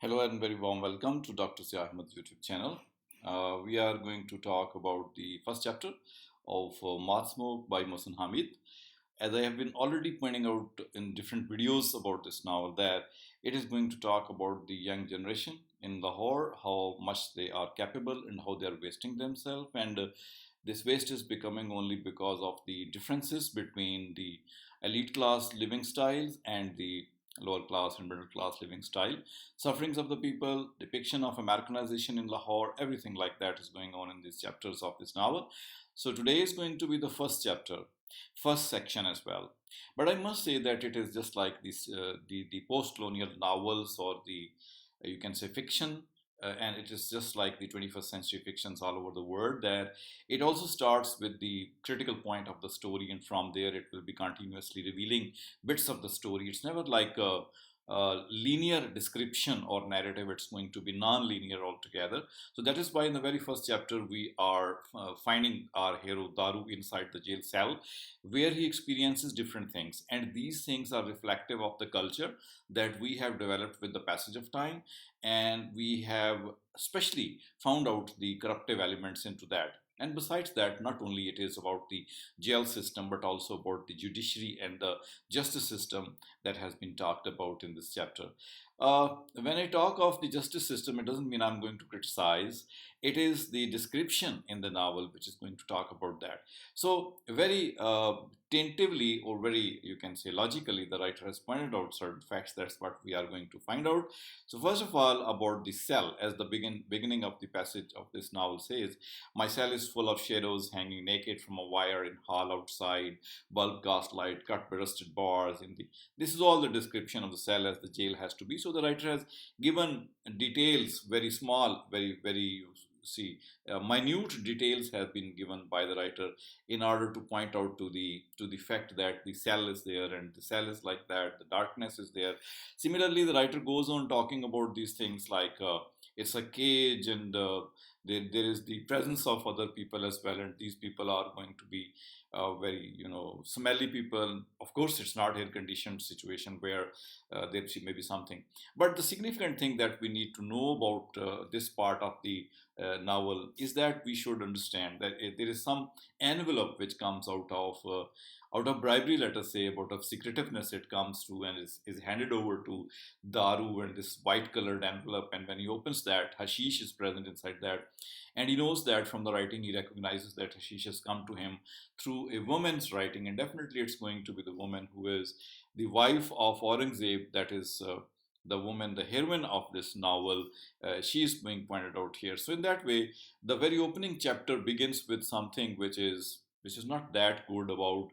Hello and very warm welcome to Dr. Ahmed's YouTube channel. We are going to talk about the first chapter of Moth by Moth and Hamid. As I have been already pointing out in different videos about this novel, that it is going to talk about the young generation in Lahore, how much they are capable and how they are wasting themselves. And this waste is becoming only because of the differences between the elite class living styles and the lower class and middle class living style, sufferings of the people, depiction of Americanization in Lahore, everything like that is going on in these chapters of this novel. So today is going to be the first chapter, first section as well. But I must say that it is just like this, the post-colonial novels or the you can say fiction, and it is just like the 21st century fictions all over the world, that it also starts with the critical point of the story, and from there it will be continuously revealing bits of the story. It's never like a linear description or narrative. It's going to be non-linear altogether. So that is why in the very first chapter we are finding our hero Daru inside the jail cell, where he experiences different things, and these things are reflective of the culture that we have developed with the passage of time, and we have especially found out the corruptive elements into that. And besides that, not only it is about the jail system, but also about the judiciary and the justice system that has been talked about in this chapter. When I talk of the justice system, it doesn't mean I'm going to criticize. It is the description in the novel which is going to talk about that. So, very tentatively, or very, you can say logically, the writer has pointed out certain facts. That's what we are going to find out. So, first of all, about the cell, as the beginning of the passage of this novel says, my cell is full of shadows hanging naked from a wire in hall outside, bulb cast light, cut by rusted bars. This is all the description of the cell as the jail has to be. So the writer has given details, very small, very minute details have been given by the writer in order to point out to the fact that the cell is there and the cell is like that, the darkness is there. Similarly, the writer goes on talking about these things like it's a cage, and there is the presence of other people as well, and these people are going to be very smelly people. Of course, it's not air conditioned situation where there may be something. But the significant thing that we need to know about this part of the novel is that we should understand that there is some envelope which comes out of bribery, let us say, out of secretiveness. It comes through and is handed over to Daru, and this white colored envelope, and when he opens that, hashish is present inside that, and he knows that from the writing. He recognizes that hashish has come to him through a woman's writing, and definitely it's going to be the woman who is the wife of Aurangzeb, that is the woman, the heroine of this novel. She is being pointed out here. So in that way, the very opening chapter begins with something which is not that good about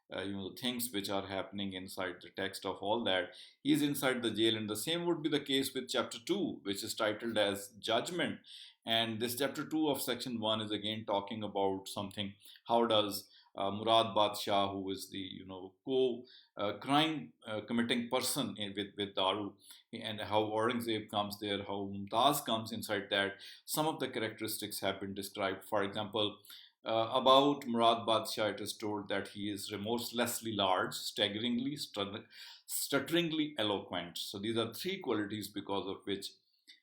the things which are happening inside the text of all that. He is inside the jail, and the same would be the case with chapter 2, which is titled as Judgment. And this chapter 2 of section 1 is again talking about something. How does Murad Badshah, who is the crime committing person with Daru, and how Aurangzeb comes there, how Mumtaz comes inside that. Some of the characteristics have been described. For example, about Murad Badshah, it is told that he is remorselessly large, staggeringly, stutteringly eloquent. So these are three qualities because of which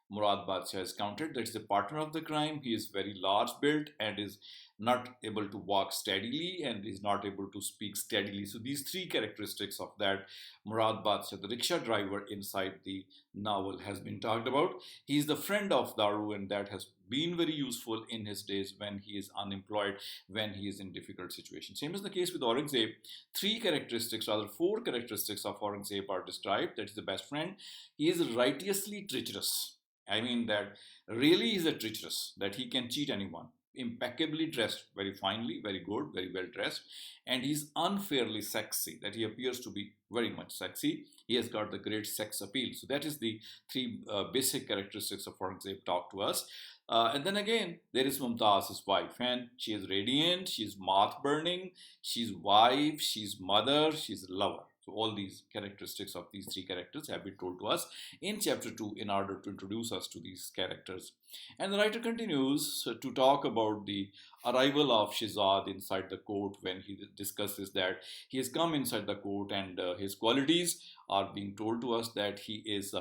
Murad Badshah is counted. That is a partner of the crime. He is very large built and is not able to walk steadily and is not able to speak steadily. So these three characteristics of that Murad Badshah, the rickshaw driver inside the novel, has been talked about. He is the friend of Daru, and that has been very useful in his days when he is unemployed, when he is in difficult situations. Same is the case with Aurangzeb. Three characteristics, rather four characteristics of Aurangzeb are described. That is the best friend. He is righteously treacherous. I mean that really is a treacherous, that he can cheat anyone. Impeccably dressed, very finely, very good, very well dressed, and he's unfairly sexy, that he appears to be very much sexy. He has got the great sex appeal. So that is the three basic characteristics of Aurangzeb talk to us. And then again, there is Mumtaz, his wife, and she is radiant, she's moth burning, she's wife, she's mother, she's lover. So all these characteristics of these three characters have been told to us in chapter 2 in order to introduce us to these characters. And the writer continues to talk about the arrival of Shehzad inside the court, when he discusses that he has come inside the court, and his qualities are being told to us, that he is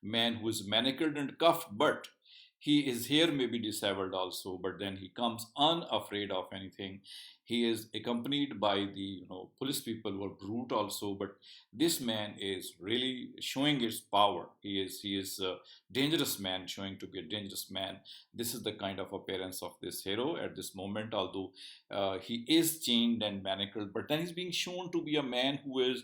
man who is manacled and cuffed, but his hair may be disheveled also, but then he comes unafraid of anything. He is accompanied by the police people who are brute also, but this man is really showing his power. He is a dangerous man, showing to be a dangerous man. This is the kind of appearance of this hero at this moment, although he is chained and manacled, but then he's being shown to be a man who is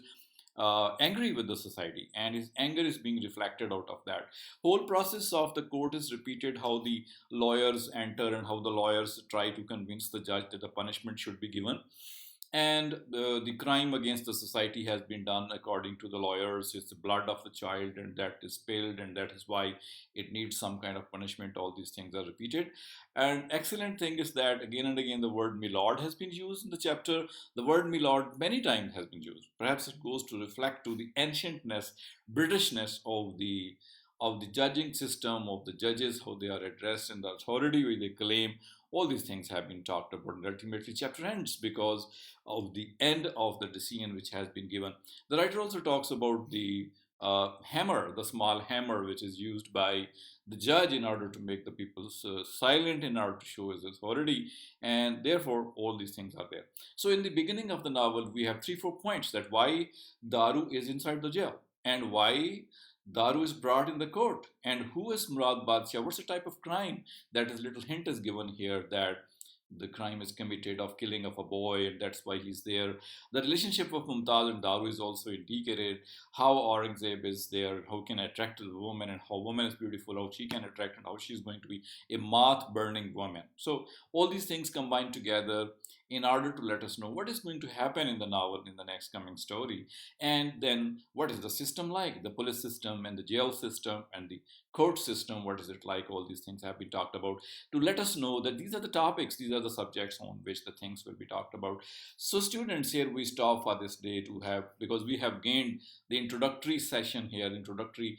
angry with the society, and his anger is being reflected out of that. Whole process of the court is repeated, how the lawyers enter and how the lawyers try to convince the judge that the punishment should be given. And the crime against the society has been done according to the lawyers. It's the blood of the child, and that is spilled, and that is why it needs some kind of punishment. All these things are repeated. And excellent thing is that again and again the word "milord" has been used in the chapter. The word "milord" many times has been used. Perhaps it goes to reflect to the ancientness, Britishness of the judging system, of the judges, how they are addressed, and the authority which they claim. All these things have been talked about, and ultimately chapter ends because of the end of the decision which has been given. The writer also talks about the hammer, the small hammer which is used by the judge in order to make the people silent, in order to show his authority, and therefore all these things are there. So in the beginning of the novel, we have 3-4 points that why Daru is inside the jail, and why Daru is brought in the court, and who is Murad Badshah? What's the type of crime? That is little hint is given here that the crime is committed of killing of a boy, and that's why he's there. The relationship of Mumtaz and Daru is also indicated. How Aurangzeb is there, how can attract the woman, and how woman is beautiful, how she can attract, and how she's going to be a moth burning woman. So all these things combined together in order to let us know what is going to happen in the novel in the next coming story. And then what is the system like, the police system and the jail system and the court system, what is it like? All these things have been talked about to let us know that these are the topics, these are the subjects on which the things will be talked about. So students, here we stop for this day to have, because we have gained the introductory session here, introductory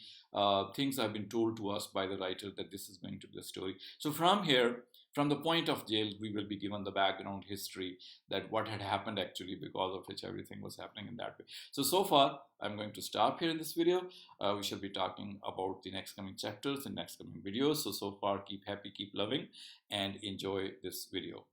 things have been told to us by the writer that this is going to be the story. So from here, from the point of jail, we will be given the background history, that what had happened actually, because of which everything was happening in that way. So far, I'm going to stop here in this video. We shall be talking about the next coming chapters in next coming videos. So far, keep happy, keep loving, and enjoy this video.